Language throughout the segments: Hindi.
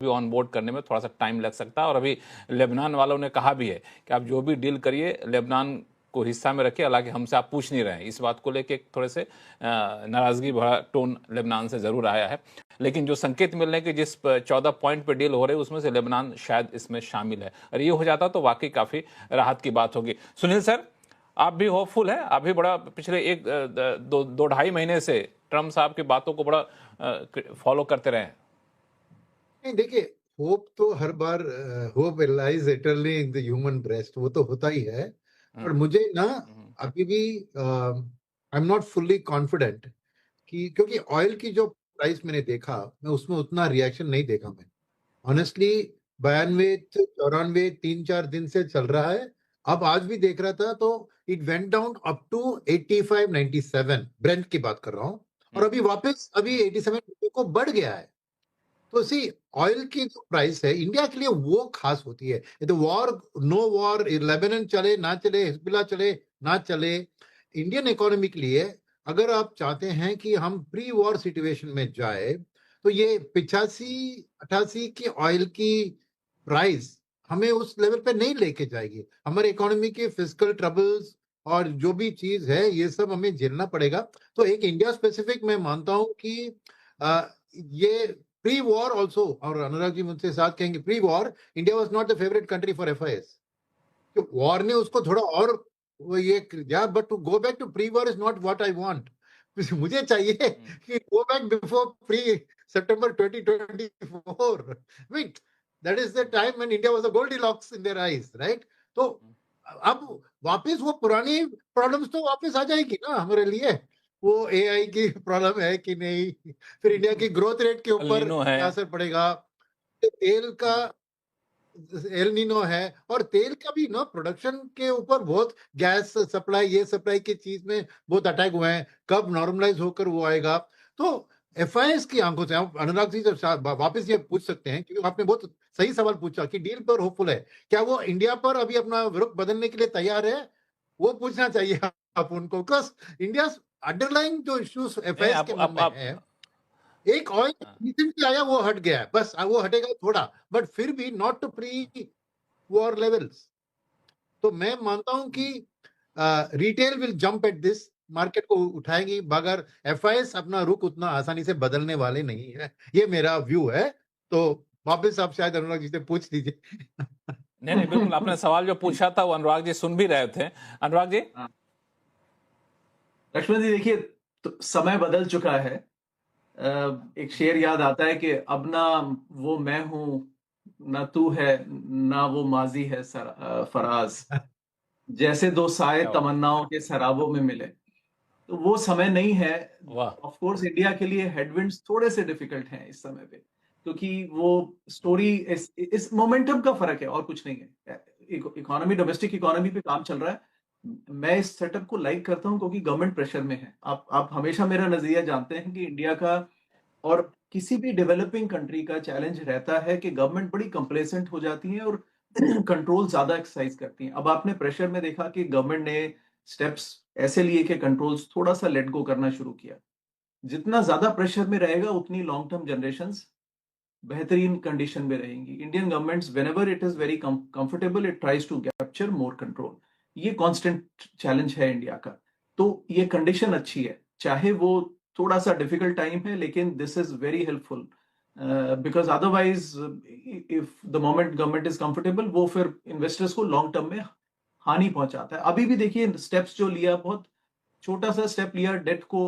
भी ऑन बोर्ड करने में थोड़ा सा टाइम लग सकता है। और अभी लेबनान वालों ने कहा भी है कि आप जो भी डील करिए लेबनान को हिस्सा में रखिए, हालांकि हमसे आप पूछ नहीं रहे हैं। इस बात को लेके थोड़े से नाराजगी भरा टोन लेबनान से जरूर आया है, लेकिन जो संकेत मिल रहे हैं कि जिस 14 पॉइंट पे डील हो रहे हैं उसमें से लेबनान शायद इसमें शामिल है, और ये हो जाता तो वाकई काफी राहत की बात होगी। सुनील सर, आप भी होपफुल हैं? आप भी बड़ा पिछले एक दो ढाई महीने से ट्रम्प साहब की बातों को बड़ा फॉलो करते रहे हैं। नहीं, देखिए, होप तो हर बार hope lies eternally in the human breast, वो तो होता ही है। पर मुझे ना अभी भी I am not fully confident कि, क्योंकि ऑयल की जो प्राइस मैंने देखा, मैं उसमें उतना रिएक्शन नहीं देखा मैं ऑनेस्टली। 92 94 3-4 दिन से चल रहा है। अब आज भी देख रहा था तो it went down up to 85 97, Brent की बात कर रहा हूँ, और अभी वापस अभी 87 को बढ़ गया है। तो सी, ऑयल की जो प्राइस है इंडिया के लिए वो खास होती है। तो वॉर, नो वॉर, लेबनान चले ना चले, हिजबुल्लाह चले ना चले, इंडियन इकोनॉमी के लिए अगर आप चाहते हैं कि हम प्री वॉर सिचुएशन में जाए, तो ये 85-88 की ऑयल की प्राइस हमें उस लेवल पे नहीं लेके जाएगी। हमारे इकोनॉमी के फिजिकल ट्रबल्स और जो भी चीज है ये सब हमें झेलना पड़ेगा। तो एक इंडिया स्पेसिफिक मैं मानता हूं कि ये प्री वॉर ऑल्सो, और अनुराग जी मुझसे साथ कहेंगे, pre war India was not the favourite country for FIIs. तो वॉर ने उसको थोड़ा और वो ये किया, but to go back to pre war is not what I want. मुझे चाहिए कि go back before pre September 2024। Mean that is the time when India was a Goldilocks in their eyes, right? तो अब वापस वो पुरानी प्रॉब्लम्स तो वापस आ जाएगी ना हमारे लिए। वो एआई की प्रॉब्लम है कि नहीं, फिर इंडिया की ग्रोथ रेट के ऊपर एलिनो है। क्या असर पड़ेगा, तेल का एल नीनो है, और तेल का भी ना प्रोडक्शन के ऊपर बहुत, गैस सप्लाई, ये सप्लाई की चीज में बहुत अटैक हुए हैं, कब नॉर्मलाइज होकर वो आएगा। तो एफआईएस की आंखों से आप अनुराग जी से वापस ये पूछ सकते हैं, क्योंकि आपने बहुत सही सवाल पूछा कि डील पर होपफुल है, क्या वो इंडिया पर अभी अपना रुख बदलने के लिए तैयार है? वो पूछना चाहिए आप उनको, बिकॉज इंडिया अंडरलाइन जो इश्यूज नहीं, एफआईएस के मन में आप है, एक ऑयल रिसेंटली आया वो हट गया है, बस वो हटेगा थोड़ा, बट फिर भी not to pre war levels. तो मैं मानता हूं कि retail will jump at this, market को उठाएगी, मगर एफआईएस अपना रुख उतना आसानी से बदलने वाले नहीं है, ये मेरा व्यू है। तो वापस आप शायद अनुराग जी से पूछ लीजिए। नहीं नहीं, बिल्कुल आपने सवाल जो पूछा था वो अनुराग जी सुन भी रहे थे। अनुराग जी। लक्ष्मण जी, देखिए, तो समय बदल चुका है। एक शेर याद आता है कि अब ना वो मैं हूं, ना तू है, ना वो माजी है फराज, जैसे दो साए क्या बात। तमन्नाओं के सराबों में मिले। तो वो समय नहीं है। वाह। ऑफ कोर्स इंडिया के लिए हेडविंड्स थोड़े से डिफिकल्ट हैं इस समय पे, क्योंकि वो स्टोरी इस मोमेंटम का फर्क है और कुछ नहीं है। इकोनॉमी, डोमेस्टिक इकोनॉमी पे काम चल रहा है। मैं इस सेटअप को लाइक करता हूं क्योंकि गवर्नमेंट प्रेशर में है। आप हमेशा मेरा नजरिया जानते हैं कि इंडिया का और किसी भी डेवलपिंग कंट्री का चैलेंज रहता है कि गवर्नमेंट बड़ी कंप्लेसेंट हो जाती है और कंट्रोल ज्यादा एक्सरसाइज करती है। अब आपने प्रेशर में देखा कि गवर्नमेंट ने स्टेप्स ऐसे लिए कि कंट्रोल्स थोड़ा सा लेट गो करना शुरू किया। जितना ज्यादा प्रेशर में रहेगा उतनी लॉन्ग टर्म जनरेशंस बेहतरीन कंडीशन में रहेंगी। Indian governments whenever it is very comfortable it tries to capture more control. ये कांस्टेंट चैलेंज है इंडिया का। तो ये कंडीशन अच्छी है, चाहे वो थोड़ा सा डिफिकल्ट टाइम है, लेकिन this is very helpful, because otherwise if the moment government is comfortable, वो फिर इन्वेस्टर्स को लॉन्ग टर्म में हानि पहुंचाता है। अभी भी देखिए स्टेप्स जो लिया, बहुत छोटा सा स्टेप लिया, डेट को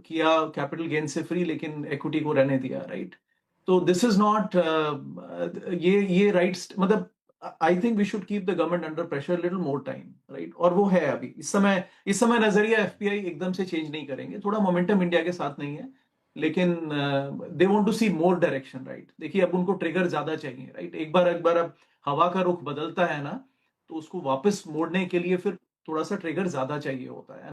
किया कैपिटल गेन से फ्री, लेकिन इक्विटी को रहने दिया, राइट? तो दिस इज नॉट ये राइट्स, मतलब I think we should keep the government under pressure little more time, right? और वो है अभी इस समय नजरिया एफपीआई एकदम से चेंज नहीं करेंगे, थोड़ा मोमेंटम इंडिया के साथ नहीं है, लेकिन they want to see more direction, right? देखिए, अब उनको ट्रिगर ज्यादा चाहिए, राइट? एक बार अब हवा का रुख बदलता है ना, तो उसको वापस मोड़ने के लिए फिर थोड़ा सा ट्रिगर ज्यादा चाहिए होता है।